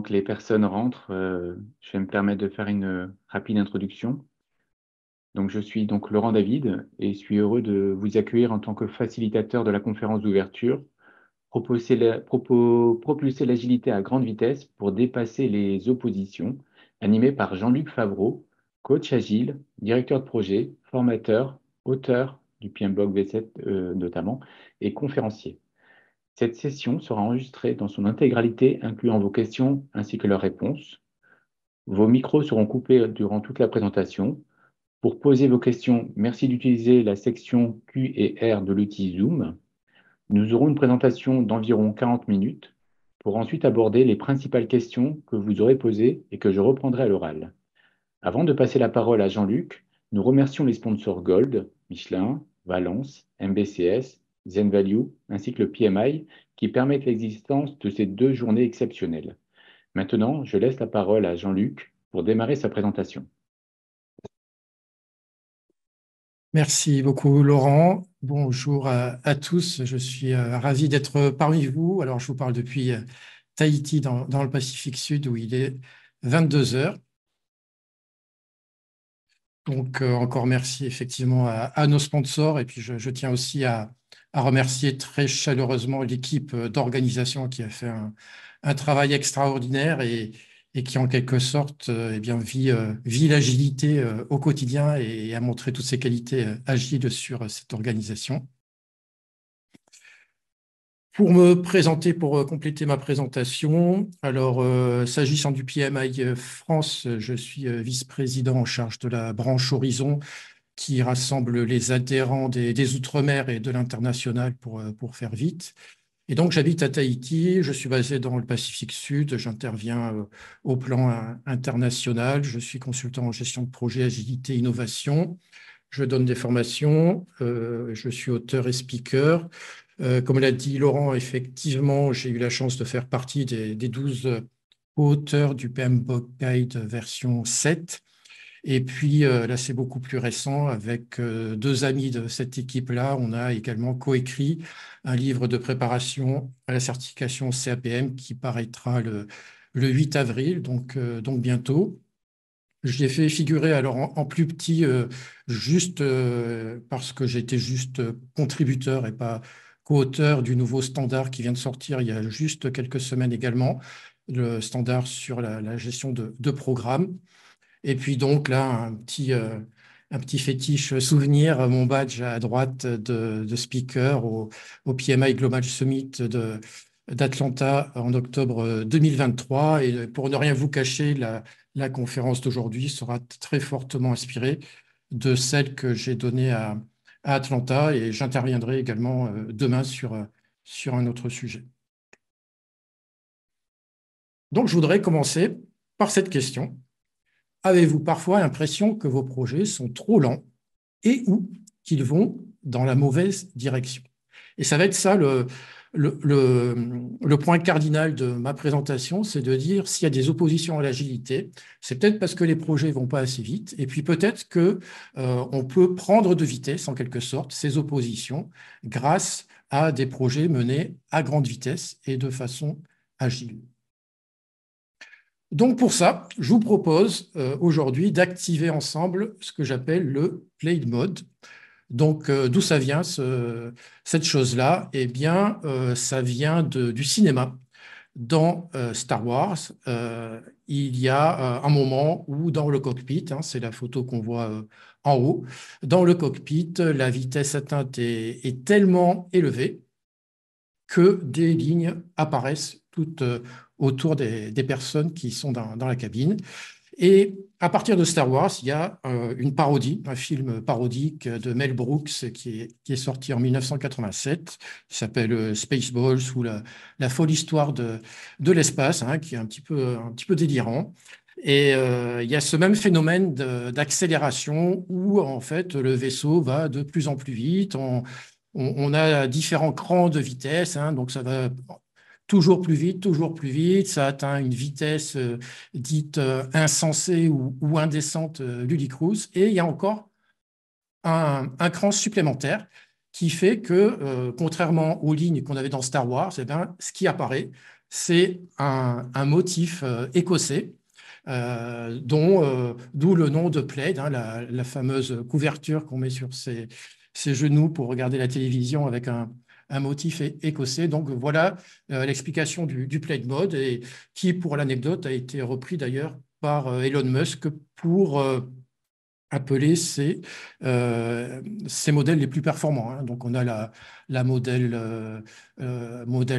que les personnes rentrent, je vais me permettre de faire une rapide introduction. Donc, je suis donc Laurent David et suis heureux de vous accueillir en tant que facilitateur de la conférence d'ouverture, propulser l'agilité à grande vitesse pour dépasser les oppositions, animé par Jean-Luc Favreau, coach agile, directeur de projet, formateur, auteur du PMBOK V7 notamment, et conférencier. Cette session sera enregistrée dans son intégralité, incluant vos questions ainsi que leurs réponses. Vos micros seront coupés durant toute la présentation. Pour poser vos questions, merci d'utiliser la section Q et R de l'outil Zoom. Nous aurons une présentation d'environ 40 minutes pour ensuite aborder les principales questions que vous aurez posées et que je reprendrai à l'oral. Avant de passer la parole à Jean-Luc, nous remercions les sponsors Gold, Michelin, Valence, MBCS, ZenValue, ainsi que le PMI, qui permettent l'existence de ces 2 journées exceptionnelles. Maintenant, je laisse la parole à Jean-Luc pour démarrer sa présentation. Merci beaucoup, Laurent. Bonjour à tous. Je suis ravi d'être parmi vous. Alors, je vous parle depuis Tahiti, dans le Pacifique Sud, où il est 22 heures. Donc, encore merci effectivement à nos sponsors. Et puis, je tiens aussi à remercier très chaleureusement l'équipe d'organisation qui a fait un travail extraordinaire et qui, en quelque sorte, eh bien, vit l'agilité au quotidien et a montré toutes ses qualités agiles sur cette organisation. Pour me présenter, pour compléter ma présentation, alors s'agissant du PMI France, je suis vice-président en charge de la branche Horizon qui rassemble les adhérents des Outre-mer et de l'international pour faire vite. Et donc, j'habite à Tahiti, je suis basé dans le Pacifique Sud, j'interviens au plan international, je suis consultant en gestion de projet, agilité, innovation, je donne des formations, je suis auteur et speaker. Comme l'a dit Laurent, effectivement, j'ai eu la chance de faire partie des 12 auteurs du PMBOK Guide version 7. Et puis là, c'est beaucoup plus récent. Avec 2 amis de cette équipe-là, on a également coécrit un livre de préparation à la certification CAPM qui paraîtra le 8 avril, donc bientôt. Je l'ai fait figurer alors en plus petit, juste parce que j'étais juste contributeur et pas co-auteur du nouveau standard qui vient de sortir il y a juste quelques semaines également, le standard sur la gestion de programmes. Et puis donc là, un petit fétiche souvenir, mon badge à droite de speaker au PMI Global Summit d'Atlanta en octobre 2023. Et pour ne rien vous cacher, la conférence d'aujourd'hui sera très fortement inspirée de celle que j'ai donnée à Atlanta, et j'interviendrai également demain sur un autre sujet. Donc, je voudrais commencer par cette question. Avez-vous parfois l'impression que vos projets sont trop lents et ou qu'ils vont dans la mauvaise direction? Et ça va être ça le point cardinal de ma présentation, c'est de dire s'il y a des oppositions à l'agilité, c'est peut-être parce que les projets ne vont pas assez vite, et puis peut-être qu'on peut prendre de vitesse, en quelque sorte, ces oppositions grâce à des projets menés à grande vitesse et de façon agile. Donc pour ça, je vous propose aujourd'hui d'activer ensemble ce que j'appelle le Play Mode. Donc d'où ça vient cette chose-là? Eh bien, ça vient du cinéma. Dans Star Wars, il y a un moment où dans le cockpit, c'est la photo qu'on voit en haut, dans le cockpit, la vitesse atteinte est tellement élevée que des lignes apparaissent toutes autour des personnes qui sont dans la cabine. Et à partir de Star Wars, il y a une parodie, un film parodique de Mel Brooks qui est sorti en 1987, qui s'appelle Spaceballs, ou la folle histoire de l'espace, qui est un petit peu délirant. Et il y a ce même phénomène d'accélération où en fait le vaisseau va de plus en plus vite. On a différents crans de vitesse, donc ça va toujours plus vite, ça atteint une vitesse dite insensée ou indécente, ludicrous, et il y a encore un cran supplémentaire qui fait que, contrairement aux lignes qu'on avait dans Star Wars, eh bien, ce qui apparaît, c'est un motif écossais, d'où le nom de plaid, hein, la fameuse couverture qu'on met sur ses genoux pour regarder la télévision avec un motif écossais. Donc voilà l'explication du plaid mode, et qui, pour l'anecdote, a été repris d'ailleurs par Elon Musk pour appeler ces modèles les plus performants, hein. Donc on a la modèle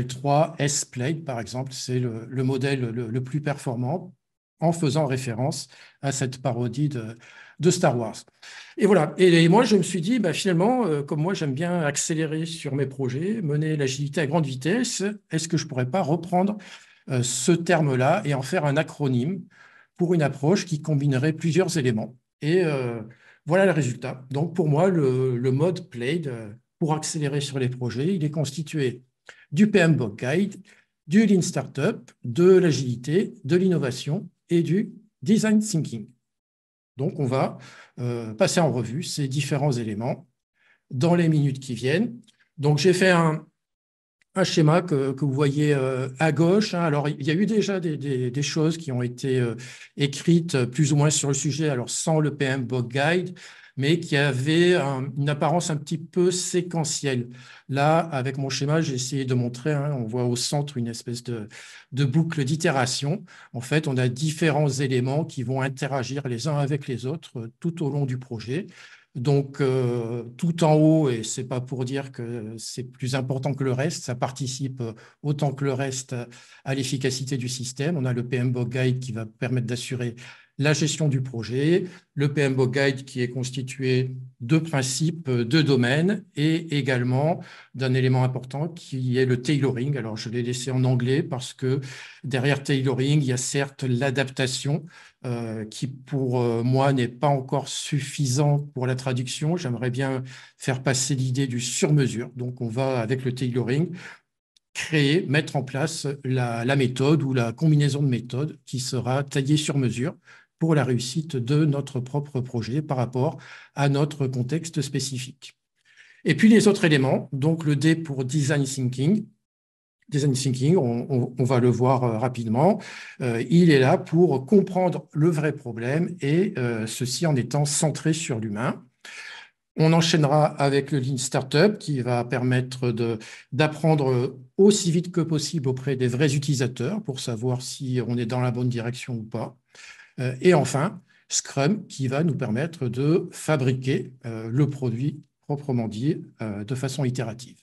3 S-Plaid, par exemple, c'est le modèle le plus performant, en faisant référence à cette parodie de Star Wars. Et voilà. Et moi, je me suis dit, bah, finalement, comme moi, j'aime bien accélérer sur mes projets, mener l'agilité à grande vitesse, est-ce que je ne pourrais pas reprendre ce terme-là et en faire un acronyme pour une approche qui combinerait plusieurs éléments? Et voilà le résultat. Donc, pour moi, le mode PLAID, pour accélérer sur les projets, il est constitué du PMBOK Guide, du Lean Startup, de l'agilité, de l'innovation et du Design Thinking. Donc, on va passer en revue ces différents éléments dans les minutes qui viennent. Donc, j'ai fait un schéma que vous voyez à gauche, hein. Alors, il y a eu déjà des choses qui ont été écrites plus ou moins sur le sujet, alors sans le PMBOK Guide, mais qui avaient une apparence un petit peu séquentielle. Là, avec mon schéma, j'ai essayé de montrer, hein, on voit au centre une espèce de boucle d'itération. En fait, on a différents éléments qui vont interagir les uns avec les autres tout au long du projet. Donc, tout en haut, et ce n'est pas pour dire que c'est plus important que le reste, ça participe autant que le reste à l'efficacité du système. On a le PMBOK Guide qui va permettre d'assurer la gestion du projet, le PMBOK Guide qui est constitué de principes, de domaines, et également d'un élément important qui est le tailoring. Alors, je l'ai laissé en anglais parce que derrière tailoring, il y a certes l'adaptation, qui pour moi n'est pas encore suffisant pour la traduction. J'aimerais bien faire passer l'idée du sur-mesure. Donc, on va, avec le tailoring, créer, mettre en place la méthode ou la combinaison de méthodes qui sera taillée sur mesure pour la réussite de notre propre projet par rapport à notre contexte spécifique. Et puis les autres éléments, donc le D pour Design Thinking. Design Thinking, on va le voir rapidement. Il est là pour comprendre le vrai problème, et ceci en étant centré sur l'humain. On enchaînera avec le Lean Startup qui va permettre d'apprendre aussi vite que possible auprès des vrais utilisateurs pour savoir si on est dans la bonne direction ou pas. Et enfin, Scrum qui va nous permettre de fabriquer le produit proprement dit de façon itérative.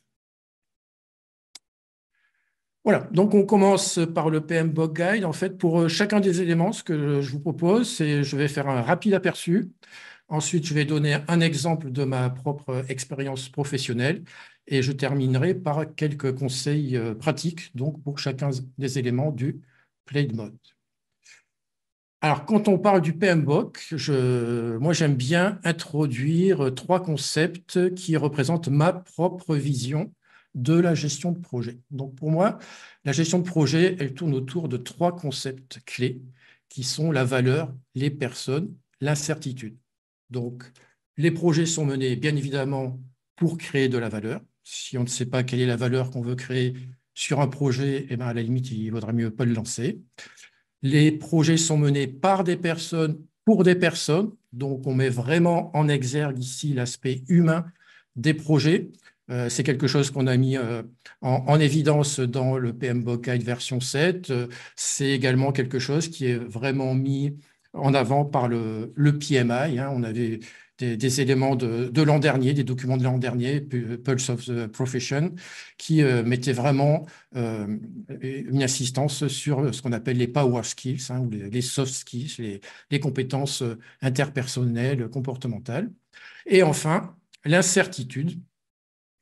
Voilà, donc on commence par le PMBOK Guide. En fait, pour chacun des éléments, ce que je vous propose, c'est je vais faire un rapide aperçu. Ensuite, je vais donner un exemple de ma propre expérience professionnelle, et je terminerai par quelques conseils pratiques donc pour chacun des éléments du Plaid Mode. Alors, quand on parle du PMBOK, moi, j'aime bien introduire trois concepts qui représentent ma propre vision de la gestion de projet. Donc, pour moi, la gestion de projet, elle tourne autour de trois concepts clés qui sont la valeur, les personnes, l'incertitude. Donc, les projets sont menés, bien évidemment, pour créer de la valeur. Si on ne sait pas quelle est la valeur qu'on veut créer sur un projet, eh bien, à la limite, il vaudrait mieux pas le lancer. Les projets sont menés par des personnes, pour des personnes. Donc, on met vraiment en exergue ici l'aspect humain des projets. C'est quelque chose qu'on a mis en évidence dans le PMBOK Guide version 7. C'est également quelque chose qui est vraiment mis en avant par le PMI, hein. On avait des éléments de l'an dernier, des documents de l'an dernier, Pulse of the Profession, qui mettaient vraiment une insistance sur ce qu'on appelle les power skills, hein, ou les soft skills, les compétences interpersonnelles, comportementales. Et enfin, l'incertitude,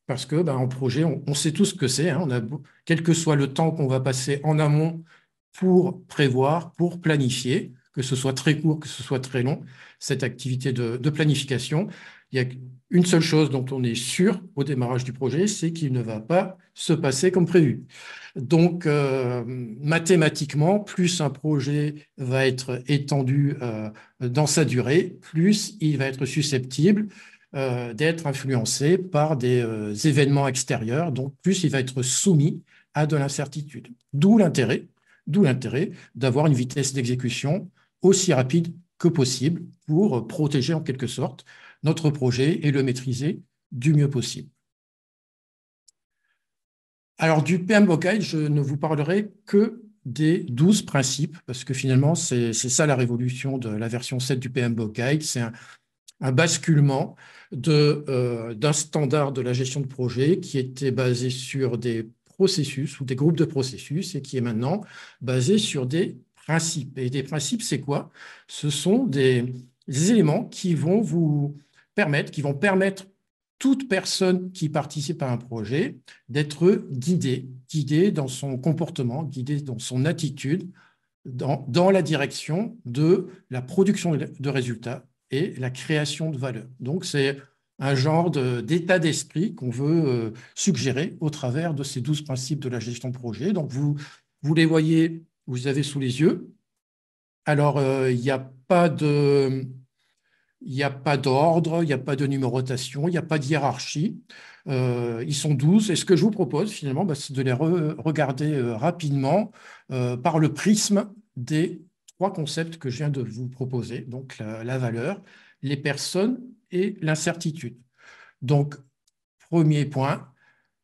parce que en projet, on sait tout ce que c'est, hein. Quel que soit le temps qu'on va passer en amont pour prévoir, pour planifier, que ce soit très court, que ce soit très long, cette activité de planification, il y a une seule chose dont on est sûr au démarrage du projet, c'est qu'il ne va pas se passer comme prévu. Donc, mathématiquement, plus un projet va être étendu dans sa durée, plus il va être susceptible d'être influencé par des événements extérieurs, donc plus il va être soumis à de l'incertitude. D'où l'intérêt d'avoir une vitesse d'exécution aussi rapide que possible pour protéger en quelque sorte notre projet et le maîtriser du mieux possible. Alors, du PMBOK Guide, je ne vous parlerai que des 12 principes, parce que finalement, c'est ça la révolution de la version 7 du PMBOK Guide. C'est un basculement d'un standard de la gestion de projet qui était basé sur des processus ou des groupes de processus et qui est maintenant basé sur des principes. Et des principes, c'est quoi? Ce sont des éléments qui vont qui vont permettre toute personne qui participe à un projet d'être guidée dans son comportement, guidée dans son attitude, dans la direction de la production de résultats et la création de valeur. Donc, c'est un genre d'état d'esprit qu'on veut suggérer au travers de ces 12 principes de la gestion de projet. Donc, vous les voyez, vous les avez sous les yeux. Alors, il n'y a pas de... Il n'y a pas d'ordre, il n'y a pas de numérotation, il n'y a pas de hiérarchie. Ils sont 12. Et ce que je vous propose, finalement, bah, c'est de les regarder rapidement par le prisme des trois concepts que je viens de vous proposer. Donc, la valeur, les personnes et l'incertitude. Donc, premier point,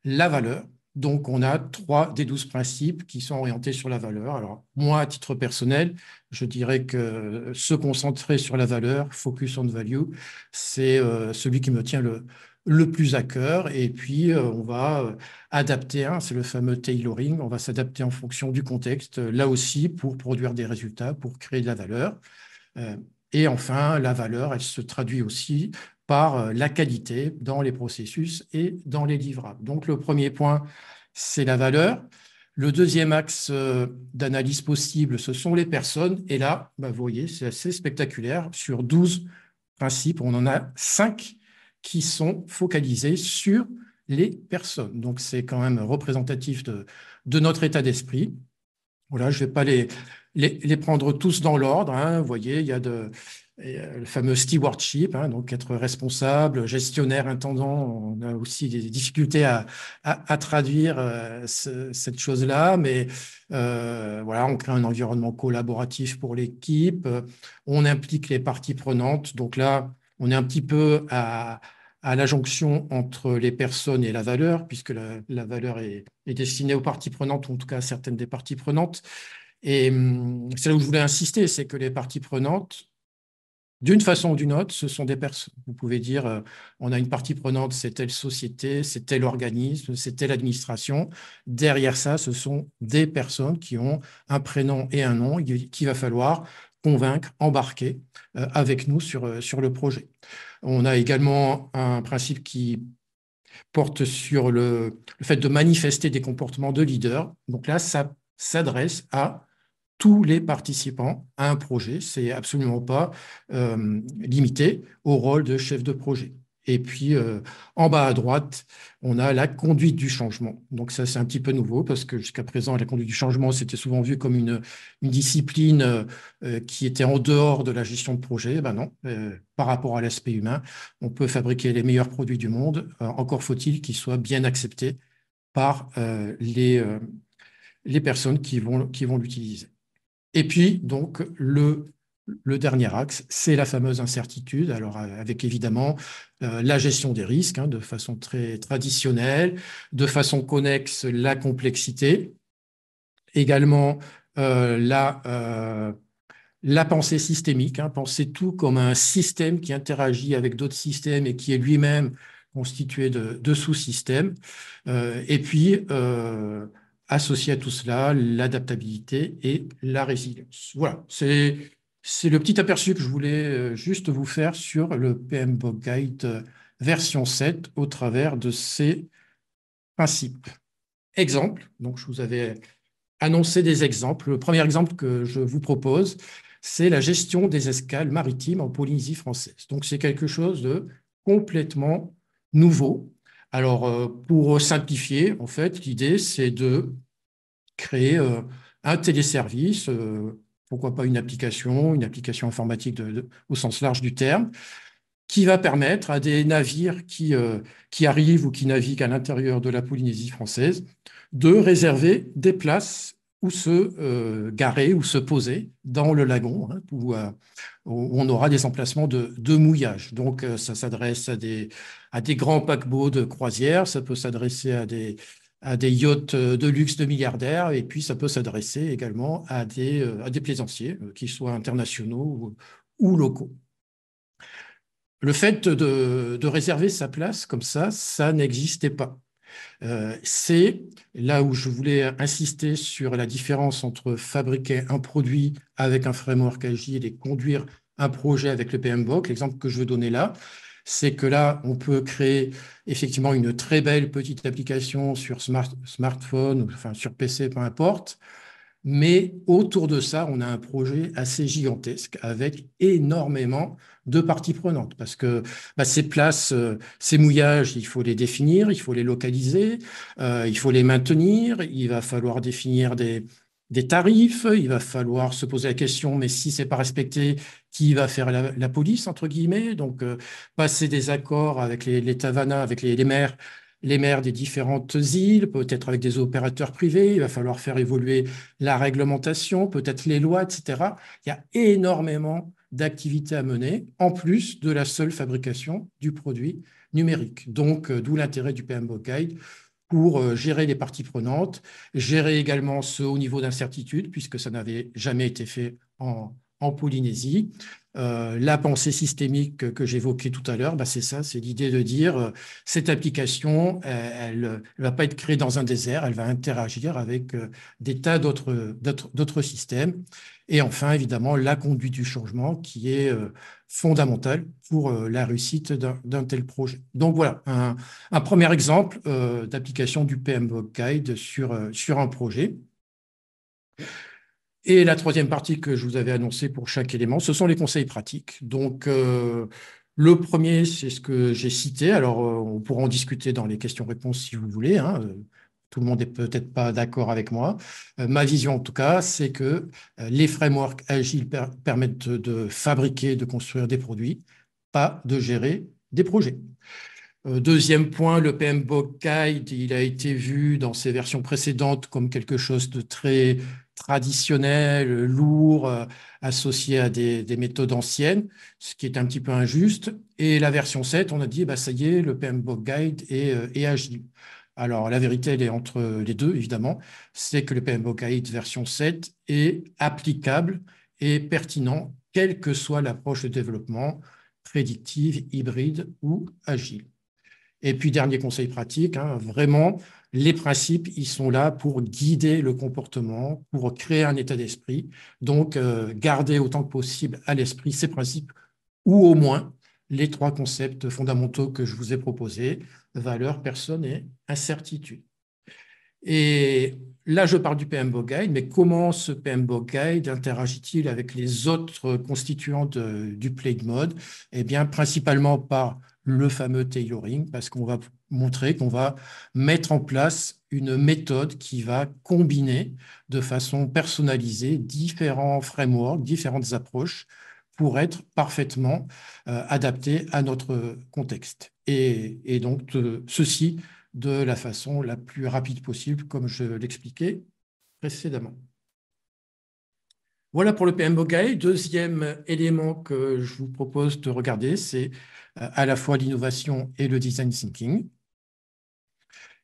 la valeur. Donc, on a 3 des 12 principes qui sont orientés sur la valeur. Alors, moi, à titre personnel, je dirais que se concentrer sur la valeur, focus on value, c'est celui qui me tient le plus à cœur. Et puis, on va adapter, hein, c'est le fameux tailoring, on va s'adapter en fonction du contexte, là aussi, pour produire des résultats, pour créer de la valeur. Et enfin, la valeur, elle se traduit aussi par la qualité dans les processus et dans les livrables. Donc, le premier point, c'est la valeur. Le deuxième axe d'analyse possible, ce sont les personnes. Et là, bah, vous voyez, c'est assez spectaculaire. Sur 12 principes, on en a 5 qui sont focalisés sur les personnes. Donc, c'est quand même représentatif de notre état d'esprit. Voilà, je ne vais pas les prendre tous dans l'ordre, hein. Vous voyez, il y a le fameux stewardship, hein, donc être responsable, gestionnaire, intendant. On a aussi des difficultés à traduire cette chose-là, mais voilà, on crée un environnement collaboratif pour l'équipe, on implique les parties prenantes. Donc là, on est un petit peu à la jonction entre les personnes et la valeur, puisque la valeur est destinée aux parties prenantes, ou en tout cas à certaines des parties prenantes. Et c'est là où je voulais insister, c'est que les parties prenantes, d'une façon ou d'une autre, ce sont des personnes. Vous pouvez dire, on a une partie prenante, c'est telle société, c'est tel organisme, c'est telle administration. Derrière ça, ce sont des personnes qui ont un prénom et un nom qu'il va falloir convaincre, embarquer avec nous sur le projet. On a également un principe qui porte sur le fait de manifester des comportements de leader. Donc là, ça s'adresse à tous les participants à un projet. C'est absolument pas limité au rôle de chef de projet. Et puis, en bas à droite, on a la conduite du changement. Donc ça, c'est un petit peu nouveau parce que jusqu'à présent, la conduite du changement, c'était souvent vu comme une discipline qui était en dehors de la gestion de projet. Ben non, par rapport à l'aspect humain, on peut fabriquer les meilleurs produits du monde. Encore faut-il qu'ils soient bien acceptés par les personnes qui vont l'utiliser. Et puis, donc, le dernier axe, c'est la fameuse incertitude. Alors, avec évidemment la gestion des risques, hein, de façon très traditionnelle, de façon connexe, la complexité, également la pensée systémique, hein, penser tout comme un système qui interagit avec d'autres systèmes et qui est lui-même constitué de sous-systèmes. Et puis, associé à tout cela, l'adaptabilité et la résilience. Voilà, c'est le petit aperçu que je voulais juste vous faire sur le PMBOK Guide version 7 au travers de ces principes. Exemple, donc je vous avais annoncé des exemples. Le premier exemple que je vous propose, c'est la gestion des escales maritimes en Polynésie française. Donc c'est quelque chose de complètement nouveau. Alors, pour simplifier, en fait, l'idée, c'est de créer un téléservice, pourquoi pas une application informatique au sens large du terme, qui va permettre à des navires qui arrivent ou qui naviguent à l'intérieur de la Polynésie française de réserver des places où se garer ou se poser dans le lagon, hein, où on aura des emplacements de mouillage. Donc, ça s'adresse à des grands paquebots de croisière, ça peut s'adresser à des yachts de luxe de milliardaires, et puis ça peut s'adresser également à des plaisanciers, qu'ils soient internationaux ou locaux. Le fait de réserver sa place comme ça n'existait pas. C'est là où je voulais insister sur la différence entre fabriquer un produit avec un framework agile et conduire un projet avec le PMBOK. L'exemple que je veux donner là, c'est que là, on peut créer effectivement une très belle petite application sur smartphone, enfin sur PC, peu importe. Mais autour de ça, on a un projet assez gigantesque avec énormément de parties prenantes parce que ces places, ces mouillages, il faut les définir, il faut les localiser, il faut les maintenir, il va falloir définir des tarifs, il va falloir se poser la question, mais si c'est pas respecté, qui va faire la police, entre guillemets? Donc, passer des accords avec les Tavana, avec les maires des différentes îles, peut-être avec des opérateurs privés, il va falloir faire évoluer la réglementation, peut-être les lois, etc. Il y a énormément d'activités à mener, en plus de la seule fabrication du produit numérique. Donc, d'où l'intérêt du PMBOK Guide pour gérer les parties prenantes, gérer également ce haut niveau d'incertitude, puisque ça n'avait jamais été fait en Polynésie. La pensée systémique que j'évoquais tout à l'heure, c'est ça, c'est l'idée de dire cette application, elle ne va pas être créée dans un désert, elle va interagir avec des tas d'autres systèmes. Et enfin, évidemment, la conduite du changement qui est fondamentale pour la réussite d'un tel projet. Donc voilà, un premier exemple d'application du PMBOK Guide sur un projet. Et la troisième partie que je vous avais annoncée pour chaque élément, ce sont les conseils pratiques. Donc, le premier, c'est ce que j'ai cité. Alors, on pourra en discuter dans les questions-réponses si vous voulez, hein. Tout le monde n'est peut-être pas d'accord avec moi. Ma vision, en tout cas, c'est que les frameworks agiles permettent de fabriquer, de construire des produits, pas de gérer des projets. Deuxième point, le PMBOK Guide, il a été vu dans ses versions précédentes comme quelque chose de très traditionnel, lourd, associé à des méthodes anciennes, ce qui est un petit peu injuste. Et la version 7, on a dit, ça y est, le PMBOK Guide est agile. Alors, la vérité, elle est entre les deux, évidemment. C'est que le PMBOK Guide version 7 est applicable et pertinent, quelle que soit l'approche de développement, prédictive, hybride ou agile. Et puis, dernier conseil pratique, hein, vraiment, les principes, ils sont là pour guider le comportement, pour créer un état d'esprit. Donc, garder autant que possible à l'esprit ces principes, ou au moins les trois concepts fondamentaux que je vous ai proposés, valeur, personne et incertitude. Et là, je parle du PMBOK Guide, mais comment ce PMBOK Guide interagit-il avec les autres constituants du Plague Mode? Eh bien, principalement par le fameux tailoring, parce qu'on va montrer qu'on va mettre en place une méthode qui va combiner de façon personnalisée différents frameworks, différentes approches pour être parfaitement adapté à notre contexte. Et donc, ceci de la façon la plus rapide possible, comme je l'expliquais précédemment. Voilà pour le PMBOK Guide. Deuxième élément que je vous propose de regarder, c'est à la fois l'innovation et le design thinking.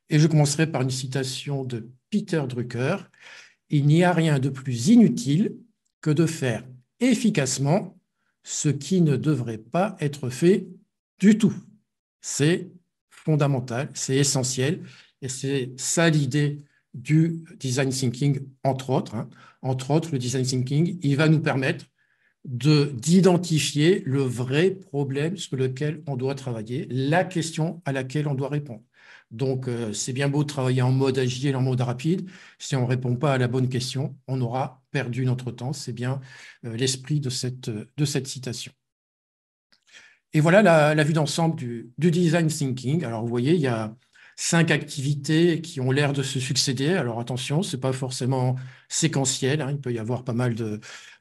Et je commencerai par une citation de Peter Drucker. « Il n'y a rien de plus inutile que de faire efficacement ce qui ne devrait pas être fait du tout. » C'est fondamental, c'est essentiel. Et c'est ça l'idée du design thinking, entre autres. Hein. Entre autres, le design thinking, il va nous permettre d'identifier le vrai problème sur lequel on doit travailler, la question à laquelle on doit répondre. Donc, c'est bien beau de travailler en mode agile, en mode rapide. Si on ne répond pas à la bonne question, on aura perdu notre temps. C'est bien l'esprit de cette citation. Et voilà la vue d'ensemble du design thinking. Alors, vous voyez, il y a 5 activités qui ont l'air de se succéder. Alors, attention, ce n'est pas forcément séquentiel, hein. Il peut y avoir pas mal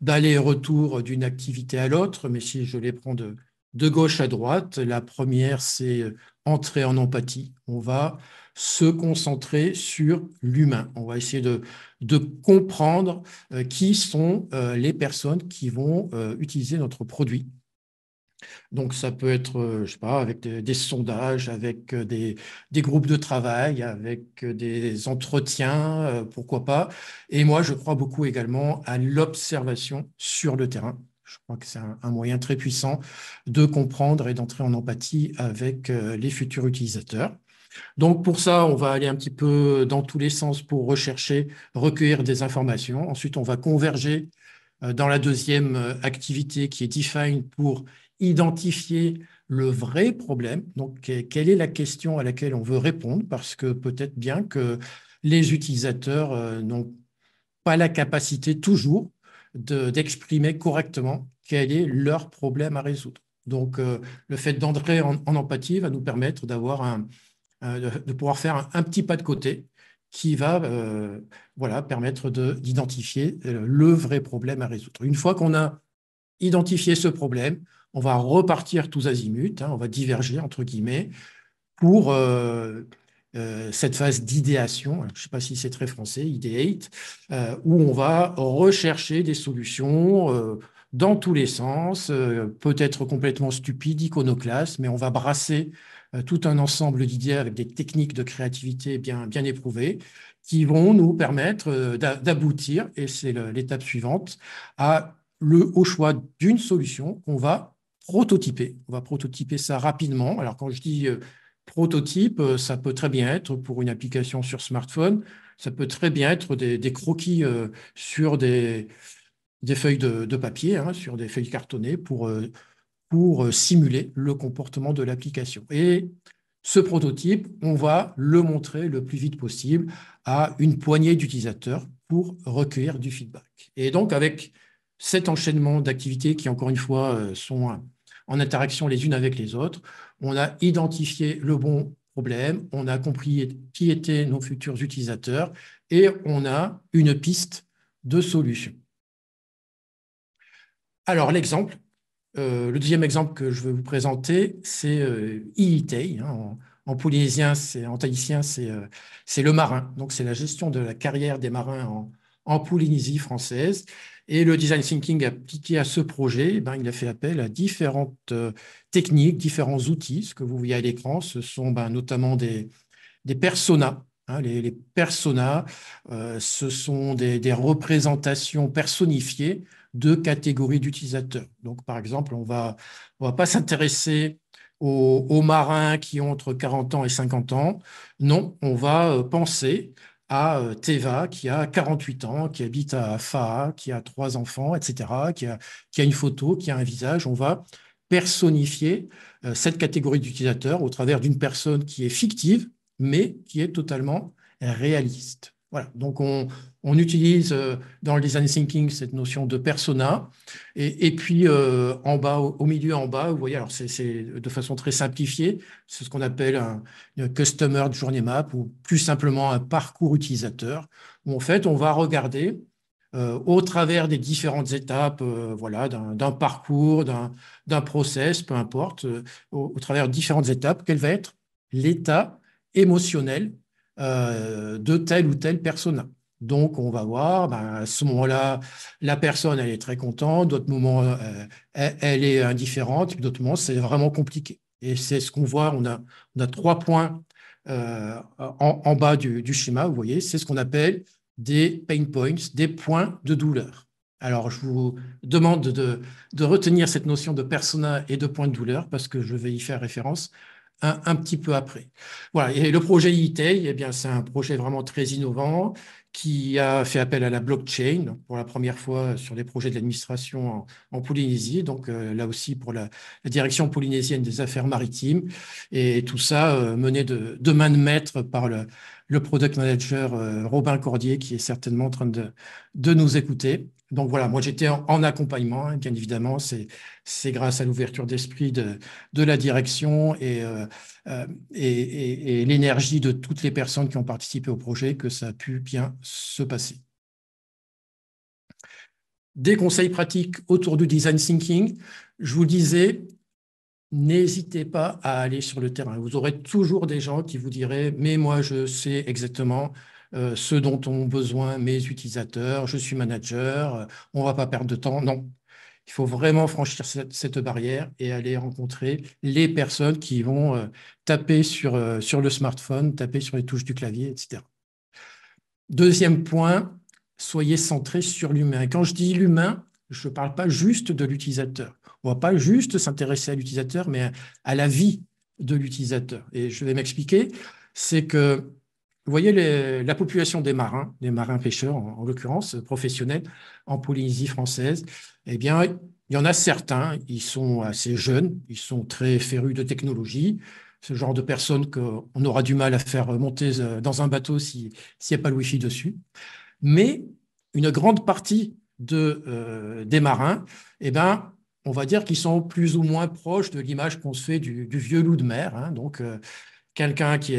d'allers et retours d'une activité à l'autre, mais si je les prends de de gauche à droite. La première, c'est entrer en empathie. On va se concentrer sur l'humain. On va essayer de comprendre qui sont les personnes qui vont utiliser notre produit. Donc, ça peut être, je sais pas, avec des sondages, avec des groupes de travail, avec des entretiens, pourquoi pas. Et moi, je crois beaucoup également à l'observation sur le terrain. Je crois que c'est un moyen très puissant de comprendre et d'entrer en empathie avec les futurs utilisateurs. Donc, pour ça, on va aller un petit peu dans tous les sens pour rechercher, recueillir des informations. Ensuite, on va converger dans la deuxième activité qui est Define pour identifier le vrai problème. Donc, quelle est la question à laquelle on veut répondre? Parce que peut-être bien que les utilisateurs n'ont pas la capacité toujours d'exprimer correctement quel est leur problème à résoudre. Donc, le fait d'entrer en empathie va nous permettre d'avoir de pouvoir faire un petit pas de côté qui va voilà, permettre d'identifier le vrai problème à résoudre. Une fois qu'on a identifié ce problème, on va repartir tous azimuts, hein, on va diverger, entre guillemets, pour cette phase d'idéation, je ne sais pas si c'est très français, ideate, où on va rechercher des solutions dans tous les sens, peut-être complètement stupides, iconoclastes, mais on va brasser tout un ensemble d'idées avec des techniques de créativité bien éprouvées qui vont nous permettre d'aboutir, et c'est l'étape suivante, au choix d'une solution qu'on va prototyper. On va prototyper ça rapidement. Alors quand je dis prototype, ça peut très bien être pour une application sur smartphone, ça peut très bien être des croquis sur des feuilles de papier, hein, sur des feuilles cartonnées pour simuler le comportement de l'application. Et ce prototype, on va le montrer le plus vite possible à une poignée d'utilisateurs pour recueillir du feedback. Et donc, avec cet enchaînement d'activités qui, encore une fois, sont en interaction les unes avec les autres, on a identifié le bon problème, on a compris qui étaient nos futurs utilisateurs et on a une piste de solution. Alors, l'exemple, le deuxième exemple que je veux vous présenter, c'est Iitei. Hein, en polynésien, en tahitien, c'est le marin. Donc, c'est la gestion de la carrière des marins en Polynésie française. Et le design thinking appliqué à ce projet, ben, il a fait appel à différentes techniques, différents outils. Ce que vous voyez à l'écran, ce sont notamment des personas. Hein, les personas, ce sont des représentations personnifiées de catégories d'utilisateurs. Donc, par exemple, on va pas s'intéresser aux marins qui ont entre 40 ans et 50 ans. Non, on va penser à Teva, qui a 48 ans, qui habite à Faa, qui a 3 enfants, etc., qui a une photo, qui a un visage. On va personnifier cette catégorie d'utilisateurs au travers d'une personne qui est fictive, mais qui est totalement réaliste. Voilà. Donc, on utilise dans le design thinking cette notion de persona. Et puis, en bas, au milieu, en bas, vous voyez, alors c'est de façon très simplifiée, c'est ce qu'on appelle une Customer Journey Map ou plus simplement un parcours utilisateur, où en fait, on va regarder au travers des différentes étapes voilà, d'un parcours, d'un process, peu importe, au travers de différentes étapes, quel va être l'état émotionnel de tel ou tel persona. Donc, on va voir, à ce moment-là, la personne, elle est très contente, d'autres moments, elle est indifférente, puis d'autres moments, c'est vraiment compliqué. Et c'est ce qu'on voit, on a 3 points en bas du schéma, vous voyez, c'est ce qu'on appelle des pain points, des points de douleur. Alors, je vous demande de retenir cette notion de persona et de point de douleur parce que je vais y faire référence un petit peu après. Voilà. Et le projet ITEI, eh bien, c'est un projet vraiment très innovant qui a fait appel à la blockchain pour la première fois sur des projets de l'administration en Polynésie, donc là aussi pour la direction polynésienne des affaires maritimes, et tout ça mené de main de maître par le product manager Robin Cordier, qui est certainement en train de nous écouter. Donc voilà, moi j'étais en accompagnement, hein, bien évidemment, c'est grâce à l'ouverture d'esprit de la direction et l'énergie de toutes les personnes qui ont participé au projet que ça a pu bien se passer. Des conseils pratiques autour du design thinking. Je vous le disais, n'hésitez pas à aller sur le terrain. Vous aurez toujours des gens qui vous diraient, mais moi, je sais exactement ce dont ont besoin mes utilisateurs, je suis manager, on ne va pas perdre de temps. Non, il faut vraiment franchir cette barrière et aller rencontrer les personnes qui vont taper sur le smartphone, taper sur les touches du clavier, etc. Deuxième point, soyez centré sur l'humain. Et quand je dis l'humain, je ne parle pas juste de l'utilisateur. On ne va pas juste s'intéresser à l'utilisateur, mais à la vie de l'utilisateur. Et je vais m'expliquer. C'est que, vous voyez, la population des marins pêcheurs, en l'occurrence, professionnels, en Polynésie française, eh bien, il y en a certains, ils sont assez jeunes, ils sont très férus de technologie. Ce genre de personnes qu'on aura du mal à faire monter dans un bateau s'il n'y a pas le Wi-Fi dessus. Mais une grande partie des marins, eh ben, on va dire qu'ils sont plus ou moins proches de l'image qu'on se fait du vieux loup de mer. Hein. Donc, quelqu'un qui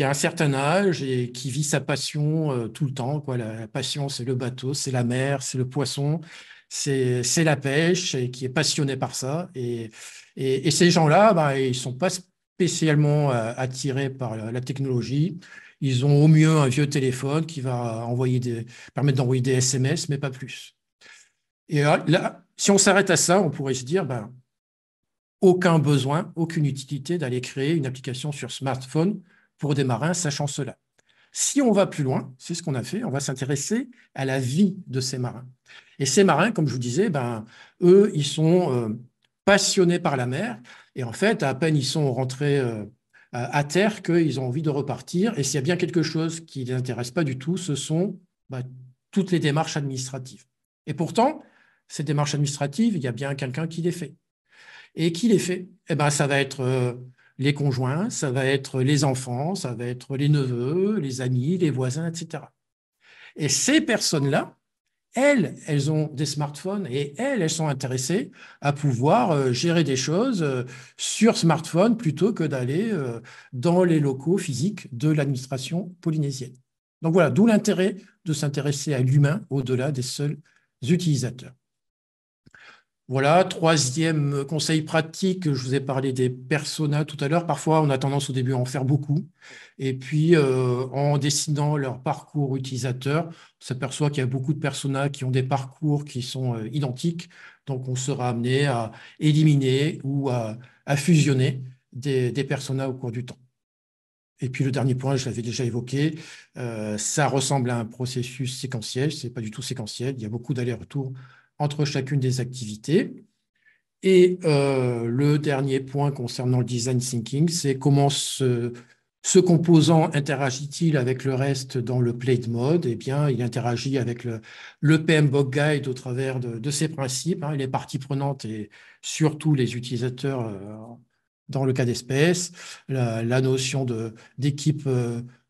a un certain âge et qui vit sa passion tout le temps, quoi. La passion, c'est le bateau, c'est la mer, c'est le poisson, c'est la pêche, et qui est passionné par ça. Et ces gens-là, bah, ils ne sont pas spécialement attirés par la technologie. Ils ont au mieux un vieux téléphone qui va permettre d'envoyer des SMS, mais pas plus. Et là, si on s'arrête à ça, on pourrait se dire, ben, aucun besoin, aucune utilité d'aller créer une application sur smartphone pour des marins sachant cela. Si on va plus loin, c'est ce qu'on a fait, on va s'intéresser à la vie de ces marins. Et ces marins, comme je vous disais, ben, eux, ils sont passionnés par la mer. Et en fait, à peine ils sont rentrés à terre qu'ils ont envie de repartir. Et s'il y a bien quelque chose qui ne les intéresse pas du tout, ce sont ben, toutes les démarches administratives. Et pourtant, ces démarches administratives, il y a bien quelqu'un qui les fait. Et qui les fait? Eh ben, ça va être les conjoints, ça va être les enfants, ça va être les neveux, les amis, les voisins, etc. Et ces personnes-là, elles ont des smartphones et elles sont intéressées à pouvoir gérer des choses sur smartphone plutôt que d'aller dans les locaux physiques de l'administration polynésienne. Donc voilà, d'où l'intérêt de s'intéresser à l'humain au-delà des seuls utilisateurs. Voilà, troisième conseil pratique, je vous ai parlé des personas tout à l'heure. Parfois, on a tendance au début à en faire beaucoup. Et puis, en dessinant leur parcours utilisateur, on s'aperçoit qu'il y a beaucoup de personas qui ont des parcours qui sont identiques. Donc, on sera amené à éliminer ou à fusionner des personas au cours du temps. Et puis, le dernier point, je l'avais déjà évoqué, ça ressemble à un processus séquentiel. Ce n'est pas du tout séquentiel. Il y a beaucoup d'allers-retours entre chacune des activités. Et le dernier point concernant le design thinking, c'est comment ce composant interagit-il avec le reste dans le played mode? Eh bien, il interagit avec le PMBOK Guide au travers de ses principes, hein, les parties prenantes et surtout les utilisateurs dans le cas d'espèce, la notion d'équipe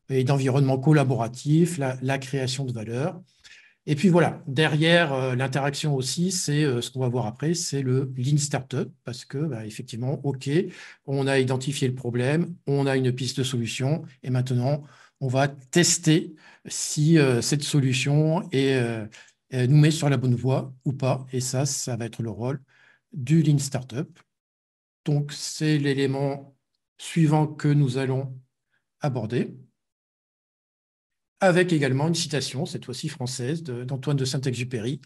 et d'environnement collaboratif, la création de valeur. Et puis voilà, derrière l'interaction aussi, c'est ce qu'on va voir après, c'est le Lean Startup, parce que bah, effectivement, OK, on a identifié le problème, on a une piste de solution, et maintenant, on va tester si cette solution nous met sur la bonne voie ou pas. Et ça va être le rôle du Lean Startup. Donc, c'est l'élément suivant que nous allons aborder, avec également une citation, cette fois-ci française, d'Antoine de Saint-Exupéry.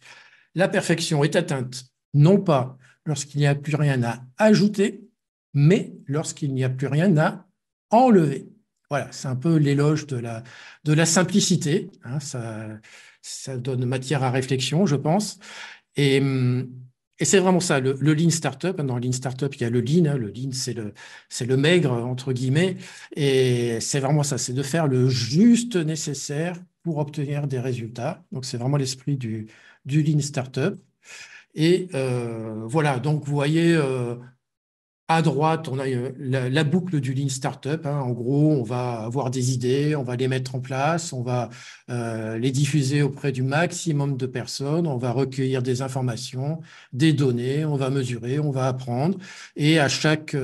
La perfection est atteinte non pas lorsqu'il n'y a plus rien à ajouter, mais lorsqu'il n'y a plus rien à enlever. Voilà, c'est un peu l'éloge de la simplicité. Hein, ça donne matière à réflexion, je pense. Et, et c'est vraiment ça, le Lean Startup. Dans Lean Startup, il y a le Lean. Hein, le Lean, c'est le maigre, entre guillemets. Et c'est vraiment ça, c'est de faire le juste nécessaire pour obtenir des résultats. Donc, c'est vraiment l'esprit du Lean Startup. Et voilà, donc vous voyez, à droite, on a la boucle du Lean Startup. Hein. En gros, on va avoir des idées, on va les mettre en place, on va les diffuser auprès du maximum de personnes, on va recueillir des informations, des données, on va mesurer, on va apprendre. Et à chaque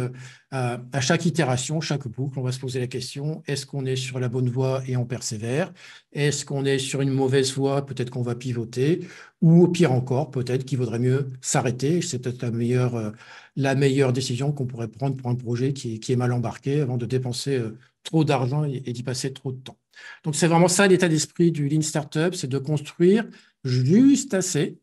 À chaque itération, chaque boucle, on va se poser la question, est-ce qu'on est sur la bonne voie et on persévère? Est-ce qu'on est sur une mauvaise voie? Peut-être qu'on va pivoter. Ou pire encore, peut-être qu'il vaudrait mieux s'arrêter. C'est peut-être la meilleure décision qu'on pourrait prendre pour un projet qui est mal embarqué avant de dépenser trop d'argent et d'y passer trop de temps. Donc, c'est vraiment ça l'état d'esprit du Lean Startup, c'est de construire juste assez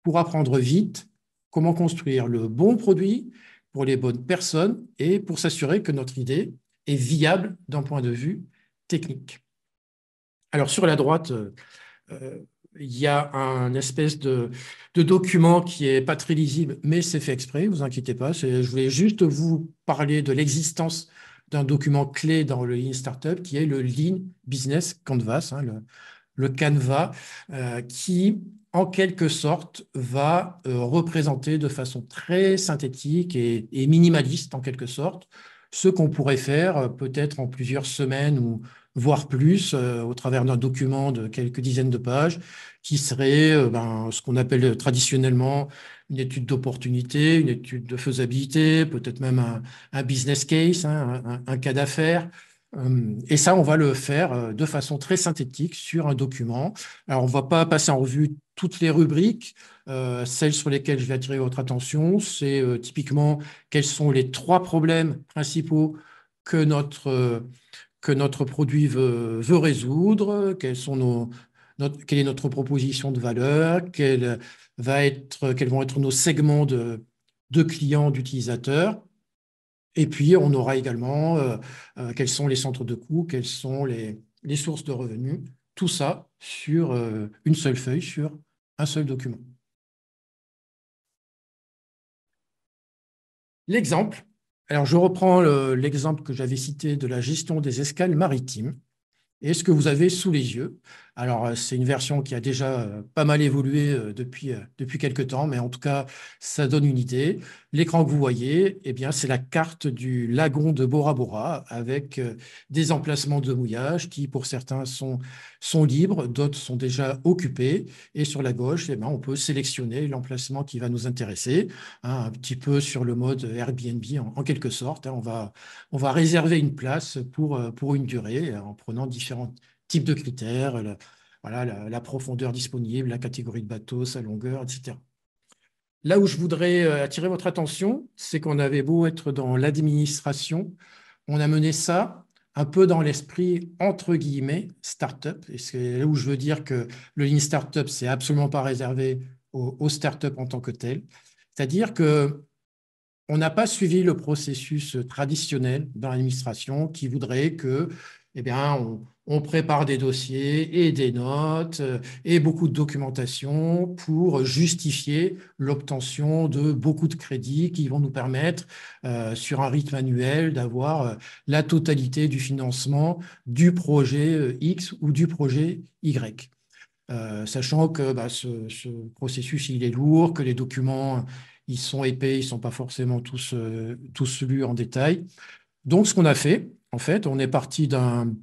pour apprendre vite comment construire le bon produit pour les bonnes personnes et pour s'assurer que notre idée est viable d'un point de vue technique. Alors, sur la droite, il y a un espèce de document qui n'est pas très lisible, mais c'est fait exprès, vous inquiétez pas. Je voulais juste vous parler de l'existence d'un document clé dans le Lean Startup qui est le Lean Business Canvas, hein, le Canva, qui, en quelque sorte, va représenter de façon très synthétique et minimaliste, en quelque sorte, ce qu'on pourrait faire peut-être en plusieurs semaines ou voire plus, au travers d'un document de quelques dizaines de pages, qui serait ce qu'on appelle traditionnellement une étude d'opportunité, une étude de faisabilité, peut-être même un business case, hein, un cas d'affaires. Et ça, on va le faire de façon très synthétique sur un document. Alors, on ne va pas passer en revue toutes les rubriques. Celles sur lesquelles je vais attirer votre attention, c'est typiquement quels sont les 3 problèmes principaux que notre produit veut résoudre, quelle est notre proposition de valeur, quels vont être nos segments de clients, d'utilisateurs. Et puis, on aura également quels sont les centres de coûts, quelles sont les sources de revenus, tout ça sur une seule feuille, sur un seul document. L'exemple, alors je reprends l'exemple que j'avais cité de la gestion des escales maritimes. Et ce que vous avez sous les yeux, alors c'est une version qui a déjà pas mal évolué depuis quelques temps, mais en tout cas, ça donne une idée. L'écran que vous voyez, eh bien, c'est la carte du lagon de Bora Bora avec des emplacements de mouillage qui, pour certains, sont libres, d'autres sont déjà occupés. Et sur la gauche, eh bien, on peut sélectionner l'emplacement qui va nous intéresser, hein, un petit peu sur le mode Airbnb en quelque sorte, hein. On va réserver une place pour une durée en prenant différents types de critères, voilà, la profondeur disponible, la catégorie de bateau, sa longueur, etc. Là où je voudrais attirer votre attention, c'est qu'on avait beau être dans l'administration, on a mené ça un peu dans l'esprit entre guillemets start-up. Et c'est là où je veux dire que le Lean Startup, c'est absolument pas réservé aux start-up en tant que tel. C'est-à-dire que on n'a pas suivi le processus traditionnel dans l'administration qui voudrait que, eh bien, on prépare des dossiers et des notes et beaucoup de documentation pour justifier l'obtention de beaucoup de crédits qui vont nous permettre, sur un rythme annuel, d'avoir la totalité du financement du projet X ou du projet Y. Sachant que ce processus il est lourd, que les documents ils sont épais, ils ne sont pas forcément tous lus en détail. Donc, ce qu'on a fait, en fait, on est parti d'un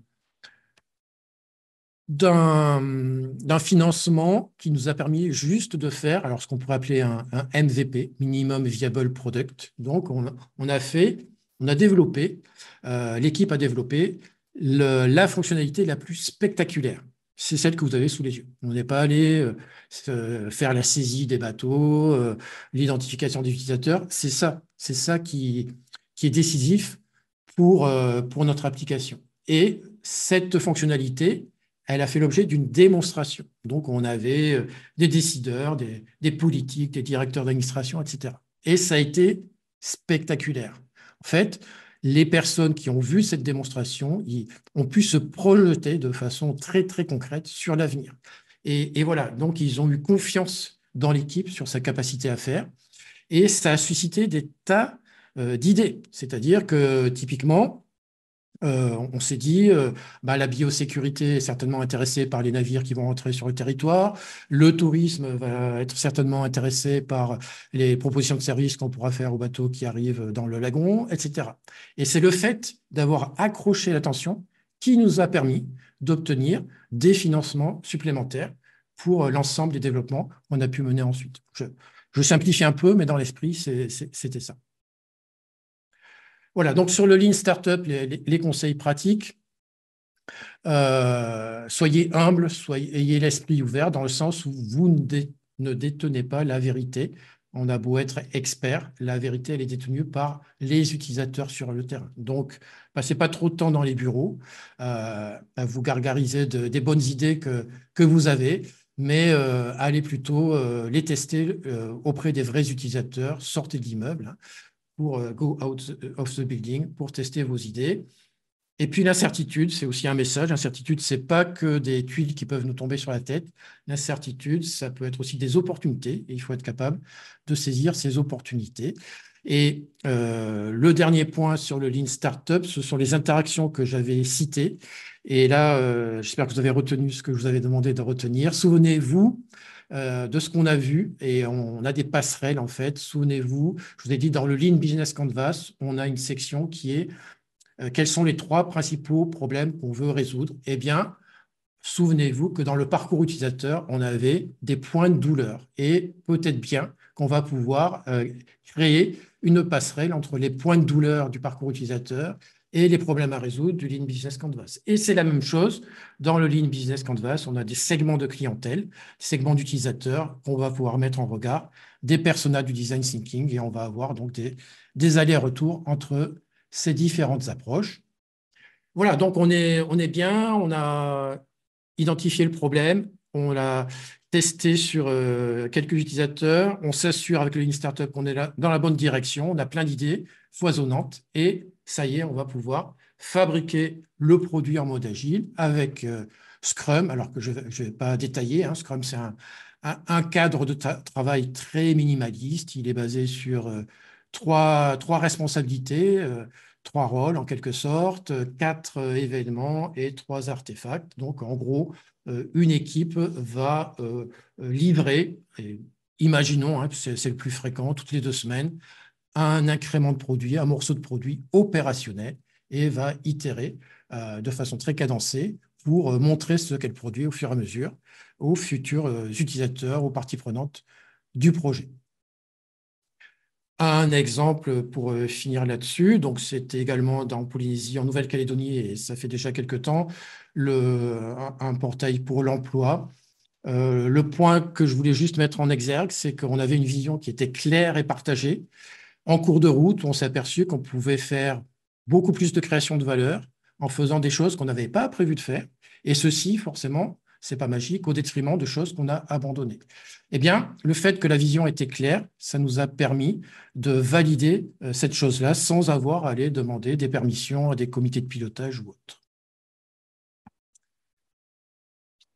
financement qui nous a permis juste de faire, alors ce qu'on pourrait appeler un MVP, Minimum Viable Product. Donc, on a développé, l'équipe a développé la fonctionnalité la plus spectaculaire. C'est celle que vous avez sous les yeux. On n'est pas allé faire la saisie des bateaux, l'identification des utilisateurs. C'est ça qui est décisif pour notre application. Et cette fonctionnalité, elle a fait l'objet d'une démonstration. Donc, on avait des décideurs, des politiques, des directeurs d'administration, etc. Et ça a été spectaculaire. En fait, les personnes qui ont vu cette démonstration ont pu se projeter de façon très, très concrète sur l'avenir. Et voilà, donc ils ont eu confiance dans l'équipe sur sa capacité à faire. Et ça a suscité des tas d'idées. C'est-à-dire que, typiquement, on s'est dit, la biosécurité est certainement intéressée par les navires qui vont entrer sur le territoire. Le tourisme va être certainement intéressé par les propositions de services qu'on pourra faire aux bateaux qui arrivent dans le lagon, etc. Et c'est le fait d'avoir accroché l'attention qui nous a permis d'obtenir des financements supplémentaires pour l'ensemble des développements qu'on a pu mener ensuite. Je simplifie un peu, mais dans l'esprit, c'était ça. Voilà, donc sur le Lean Startup, les conseils pratiques, soyez humble, ayez l'esprit ouvert dans le sens où vous ne détenez pas la vérité. On a beau être expert, la vérité, elle est détenue par les utilisateurs sur le terrain. Donc, passez pas trop de temps dans les bureaux à vous gargariser des bonnes idées que vous avez, mais allez plutôt les tester auprès des vrais utilisateurs. Sortez de l'immeuble, hein, pour go out of the building, pour tester vos idées. Et puis l'incertitude, c'est aussi un message. L'incertitude, c'est pas que des tuiles qui peuvent nous tomber sur la tête. L'incertitude, ça peut être aussi des opportunités et il faut être capable de saisir ces opportunités. Et le dernier point sur le Lean Startup, ce sont les interactions que j'avais citées. Et là, j'espère que vous avez retenu ce que je vous avais demandé de retenir. Souvenez-vous de ce qu'on a vu et on a des passerelles en fait. Souvenez-vous, je vous ai dit dans le Lean Business Canvas, on a une section qui est quels sont les trois principaux problèmes qu'on veut résoudre? Eh bien, souvenez-vous que dans le parcours utilisateur, on avait des points de douleur et peut-être bien qu'on va pouvoir créer une passerelle entre les points de douleur du parcours utilisateur et les problèmes à résoudre du Lean Business Canvas. Et c'est la même chose dans le Lean Business Canvas. On a des segments de clientèle, des segments d'utilisateurs qu'on va pouvoir mettre en regard, des personas du design thinking et on va avoir donc des allers-retours entre ces différentes approches. Voilà, donc on est bien, on a identifié le problème, on l'a testé sur quelques utilisateurs, on s'assure avec le Lean Startup qu'on est là dans la bonne direction, on a plein d'idées foisonnantes et ça y est, on va pouvoir fabriquer le produit en mode agile avec Scrum, alors que je ne vais pas détailler, hein, Scrum c'est un cadre de travail très minimaliste, il est basé sur trois responsabilités, trois rôles en quelque sorte, quatre événements et trois artefacts. Donc en gros, une équipe va livrer, et imaginons, hein, c'est le plus fréquent, toutes les 2 semaines, un incrément de produit, un morceau de produit opérationnel et va itérer de façon très cadencée pour montrer ce qu'est le produit au fur et à mesure aux futurs utilisateurs, aux parties prenantes du projet. Un exemple pour finir là-dessus, donc c'était également dans Polynésie, en Nouvelle-Calédonie, et ça fait déjà quelques temps, un portail pour l'emploi. Le point que je voulais juste mettre en exergue, c'est qu'on avait une vision qui était claire et partagée. En cours de route, on s'est aperçu qu'on pouvait faire beaucoup plus de création de valeur en faisant des choses qu'on n'avait pas prévu de faire. Et ceci, forcément, c'est pas magique, au détriment de choses qu'on a abandonnées. Eh bien, le fait que la vision était claire, ça nous a permis de valider cette chose-là sans avoir à aller demander des permissions à des comités de pilotage ou autres.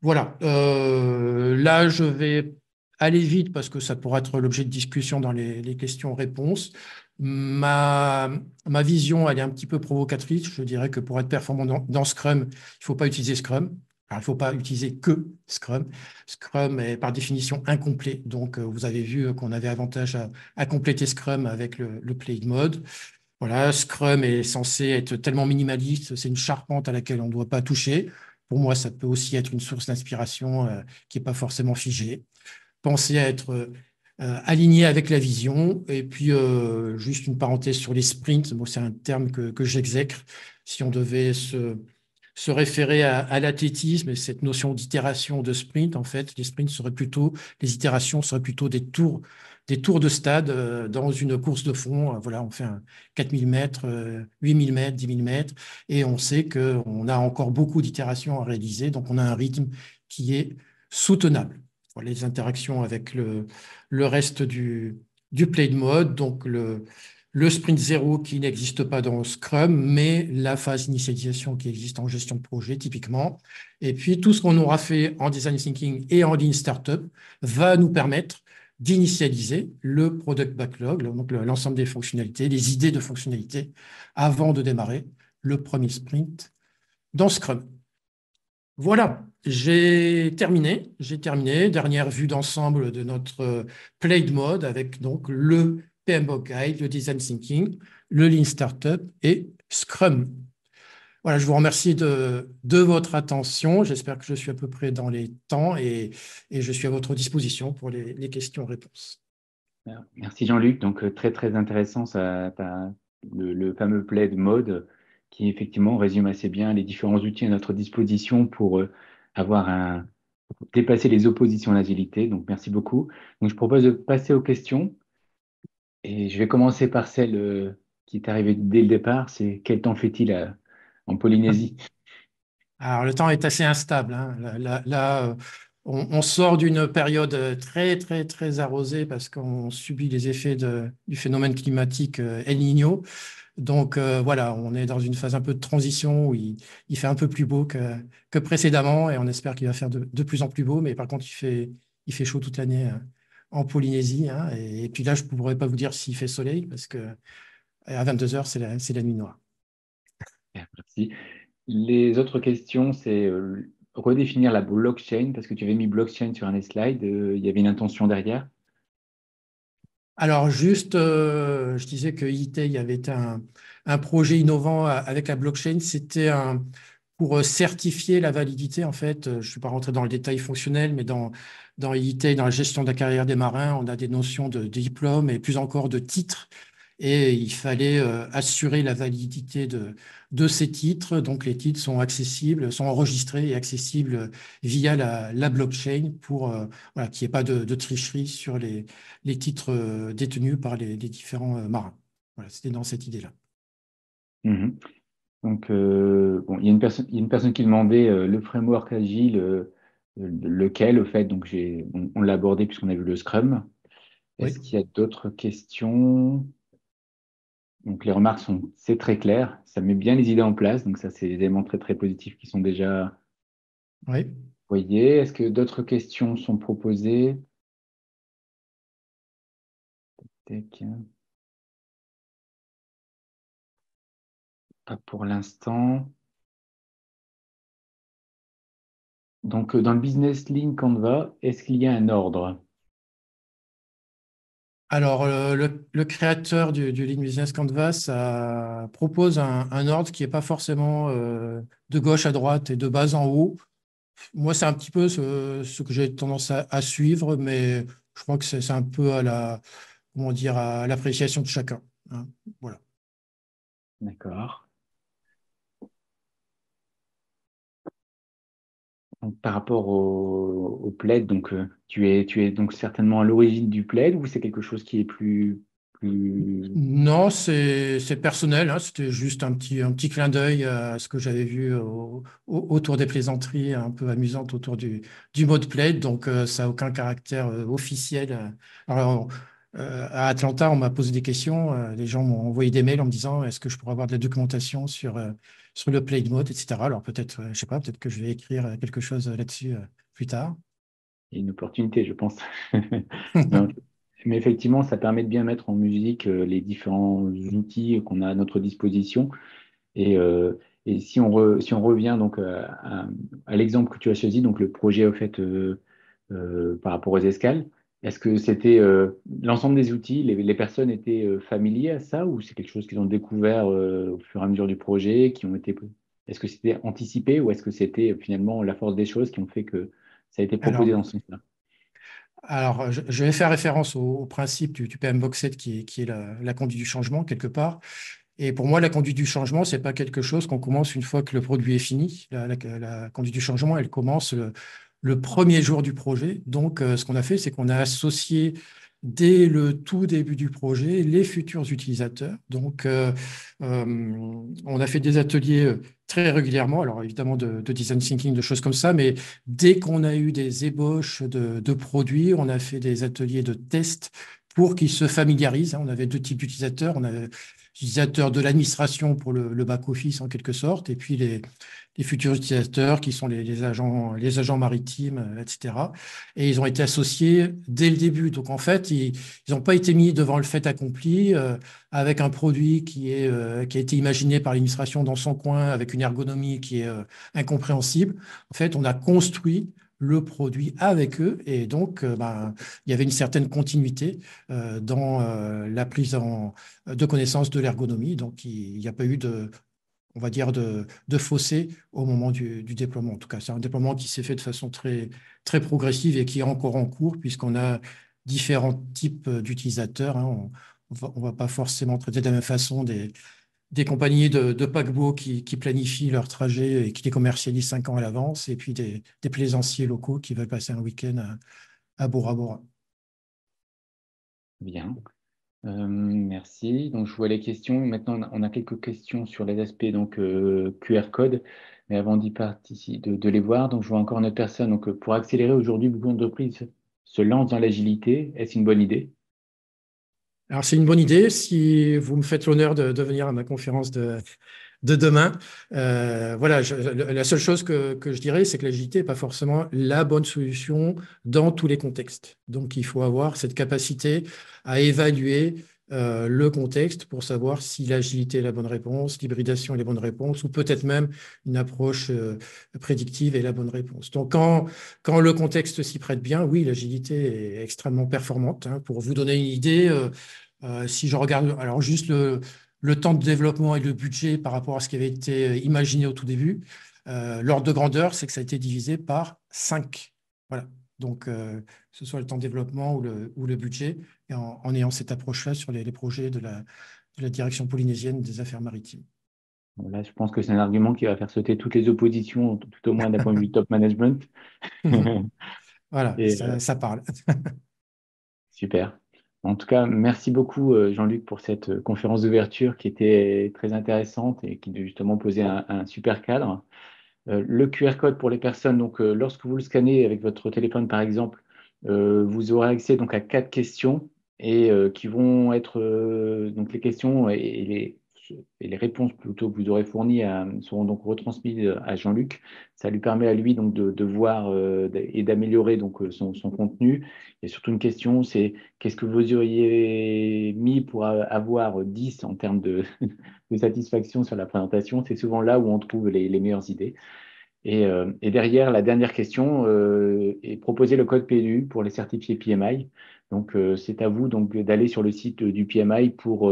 Voilà. Là, je vais aller vite parce que ça pourra être l'objet de discussion dans les questions-réponses. Ma vision, elle est un petit peu provocatrice. Je dirais que pour être performant dans Scrum, il ne faut pas utiliser Scrum. Alors, il ne faut pas utiliser que Scrum. Scrum est par définition incomplet. Donc, vous avez vu qu'on avait avantage à compléter Scrum avec le Play Mode. Voilà, Scrum est censé être tellement minimaliste, c'est une charpente à laquelle on ne doit pas toucher. Pour moi, ça peut aussi être une source d'inspiration qui n'est pas forcément figée. Pensez à être aligné avec la vision. Et puis, juste une parenthèse sur les sprints. Bon, c'est un terme que j'exècre. Si on devait se référer à l'athlétisme et cette notion d'itération de sprint, en fait, les itérations seraient plutôt des tours de stade dans une course de fond. Voilà, on fait un 4000 mètres, 8000 mètres, 10 000 mètres, et on sait qu'on a encore beaucoup d'itérations à réaliser, donc on a un rythme qui est soutenable. Voilà, les interactions avec le reste du play de mode, donc le sprint zéro qui n'existe pas dans Scrum, mais la phase d'initialisation qui existe en gestion de projet typiquement. Et puis tout ce qu'on aura fait en design thinking et en lean startup va nous permettre d'initialiser le product backlog, donc l'ensemble des fonctionnalités, les idées de fonctionnalités, avant de démarrer le premier sprint dans Scrum. Voilà, j'ai terminé. Dernière vue d'ensemble de notre Played Mode avec donc le PMBOK Guide, le Design Thinking, le Lean Startup et Scrum. Voilà, je vous remercie de votre attention. J'espère que je suis à peu près dans les temps et je suis à votre disposition pour les questions-réponses. Merci Jean-Luc. Donc, très, très intéressant ta le fameux plaid mode qui effectivement résume assez bien les différents outils à notre disposition pour avoir un, dépasser les oppositions en agilité. Donc, merci beaucoup. Donc, je propose de passer aux questions et je vais commencer par celle qui est arrivée dès le départ. C'est quel temps fait-il en Polynésie? Alors, le temps est assez instable, hein. On sort d'une période très, très, très arrosée parce qu'on subit les effets du phénomène climatique El Niño. Donc, voilà, on est dans une phase un peu de transition où il fait un peu plus beau que précédemment et on espère qu'il va faire de plus en plus beau. Mais par contre, il fait chaud toute l'année en Polynésie, hein. Et puis là, je ne pourrais pas vous dire s'il fait soleil parce que à 22 heures, c'est la nuit noire. Merci. Les autres questions, c'est redéfinir la blockchain, parce que tu avais mis blockchain sur un des slides, il y avait une intention derrière. Alors, juste, je disais que il avait été un projet innovant avec la blockchain. C'était pour certifier la validité, en fait. Je ne suis pas rentré dans le détail fonctionnel, mais dans IIT, dans la gestion de la carrière des marins, on a des notions de diplôme et plus encore de titres. Et il fallait assurer la validité de ces titres. Donc, les titres sont accessibles, sont enregistrés et accessibles via la blockchain pour voilà, qu'il n'y ait pas de tricherie sur les titres détenus par les différents marins. Voilà, c'était dans cette idée-là. Mhm. Donc, bon, il y a une personne qui demandait le framework agile, lequel, au fait, donc on l'a abordé puisqu'on a vu le Scrum. Oui, Est-ce qu'il y a d'autres questions? Donc, les remarques c'est très clair, ça met bien les idées en place, donc ça, c'est des éléments très, très positifs qui sont déjà oui. voyés. Est-ce que d'autres questions sont proposées? Tac. Pas pour l'instant. Donc, dans le business link Canva, est-ce qu'il y a un ordre? Alors, le créateur du Lean Business Canvas propose un ordre qui n'est pas forcément de gauche à droite et de bas en haut. Moi, c'est un petit peu ce que j'ai tendance à suivre, mais je crois que c'est un peu comment dire, à l'appréciation de chacun, hein. Voilà. D'accord. Donc, par rapport au plaid, donc, tu es donc certainement à l'origine du plaid ou c'est quelque chose qui est plus... Non, c'est personnel, hein. C'était juste un petit clin d'œil à ce que j'avais vu autour des plaisanteries un peu amusantes autour du mot de plaid. Donc, ça n'a aucun caractère officiel. Alors, à Atlanta, on m'a posé des questions. Les gens m'ont envoyé des mails en me disant est-ce que je pourrais avoir de la documentation sur le plaid mode, etc. Alors, peut-être, je sais pas, peut-être que je vais écrire quelque chose là-dessus plus tard. Il y a une opportunité, je pense. Non, mais effectivement, ça permet de bien mettre en musique les différents outils qu'on a à notre disposition. Et, si si on revient donc à l'exemple que tu as choisi, donc le projet au fait par rapport aux escales, est-ce que c'était l'ensemble des outils, les personnes étaient familiers à ça ou c'est quelque chose qu'ils ont découvert au fur et à mesure du projet, qui ont été, est-ce que c'était anticipé ou est-ce que c'était finalement la force des choses qui ont fait que ça a été proposé Alors, dans ce sens-là? je vais faire référence au principe du PM Box 7 qui est la conduite du changement, quelque part. Et pour moi, la conduite du changement, c'est pas quelque chose qu'on commence une fois que le produit est fini. La conduite du changement, elle commence le premier jour du projet. Donc, ce qu'on a fait, c'est qu'on a associé dès le tout début du projet les futurs utilisateurs. Donc, on a fait des ateliers très régulièrement, alors évidemment de design thinking, de choses comme ça, mais dès qu'on a eu des ébauches de produits, on a fait des ateliers de tests pour qu'ils se familiarisent, hein. On avait deux types d'utilisateurs. On avait utilisateurs de l'administration pour le back-office en quelque sorte, et puis les futurs utilisateurs qui sont les agents maritimes, etc. Et ils ont été associés dès le début. Donc en fait, ils n'ont pas été mis devant le fait accompli avec un produit qui a été imaginé par l'administration dans son coin, avec une ergonomie qui est incompréhensible. En fait, on a construit le produit avec eux et donc ben, il y avait une certaine continuité dans la prise de connaissance de l'ergonomie. Donc, il n'y a pas eu on va dire, de fossé au moment du déploiement. En tout cas, c'est un déploiement qui s'est fait de façon très, très progressive et qui est encore en cours puisqu'on a différents types d'utilisateurs, hein. on va pas forcément traiter de la même façon des compagnies de paquebots qui planifient leur trajet et qui les commercialisent 5 ans à l'avance, et puis des plaisanciers locaux qui veulent passer un week-end à Bora Bora. Bien. Merci. Donc, je vois les questions. Maintenant, on a quelques questions sur les aspects donc, QR code. Mais avant d'y participer, de les voir, donc je vois encore une autre personne. Donc, pour accélérer aujourd'hui, beaucoup d'entreprises se lancent dans l'agilité. Est-ce une bonne idée? Alors, c'est une bonne idée. Si vous me faites l'honneur de venir à ma conférence de demain, voilà, la seule chose que je dirais, c'est que l'agilité n'est pas forcément la bonne solution dans tous les contextes. Donc, il faut avoir cette capacité à évaluer le contexte pour savoir si l'agilité est la bonne réponse, l'hybridation est la bonne réponse, ou peut-être même une approche prédictive est la bonne réponse. Donc, quand le contexte s'y prête bien, oui, l'agilité est extrêmement performante, hein. Pour vous donner une idée, si je regarde alors juste le temps de développement et le budget par rapport à ce qui avait été imaginé au tout début, l'ordre de grandeur, c'est que ça a été divisé par 5. Voilà. Donc, que ce soit le temps de développement ou le budget, et en ayant cette approche-là sur les projets de la direction polynésienne des affaires maritimes. Bon, là, je pense que c'est un argument qui va faire sauter toutes les oppositions, tout au moins d'un point de vue top management. Voilà, Et ça parle. super. En tout cas, merci beaucoup, Jean-Luc, pour cette conférence d'ouverture qui était très intéressante et qui justement posait un super cadre. Le QR code pour les personnes, donc lorsque vous le scannez avec votre téléphone par exemple, vous aurez accès donc à 4 questions et qui vont être donc les questions et les réponses plutôt que vous aurez fournies seront donc retransmises à Jean-Luc. Ça lui permet à lui donc de voir et d'améliorer donc son contenu. Et surtout une question, c'est qu'est-ce que vous auriez mis pour avoir 10 en termes de satisfaction sur la présentation? C'est souvent là où on trouve les meilleures idées. Et derrière, la dernière question est proposer le code PDU pour les certifiés PMI. Donc, c'est à vous donc d'aller sur le site du PMI pour,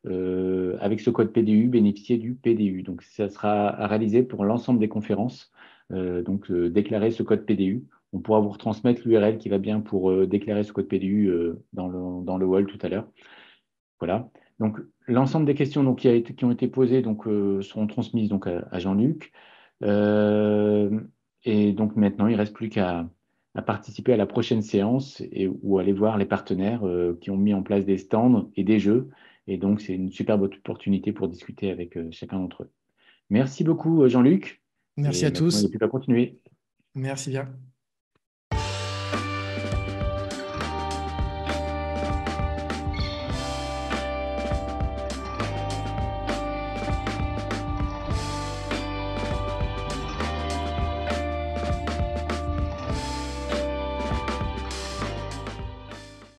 avec ce code PDU, bénéficier du PDU. Donc, ça sera à réaliser pour l'ensemble des conférences. Donc, déclarer ce code PDU. On pourra vous retransmettre l'URL qui va bien pour déclarer ce code PDU dans le wall tout à l'heure. Voilà. Donc, l'ensemble des questions donc, qui ont été posées donc, seront transmises donc, à Jean-Luc. Euh, et donc maintenant, il ne reste plus qu'à participer à la prochaine séance ou aller voir les partenaires qui ont mis en place des stands et des jeux. Et donc, c'est une superbe opportunité pour discuter avec chacun d'entre eux. Merci beaucoup, Jean-Luc. Merci Et à maintenant, il n'y a tous. plus qu'à continuer. Merci bien.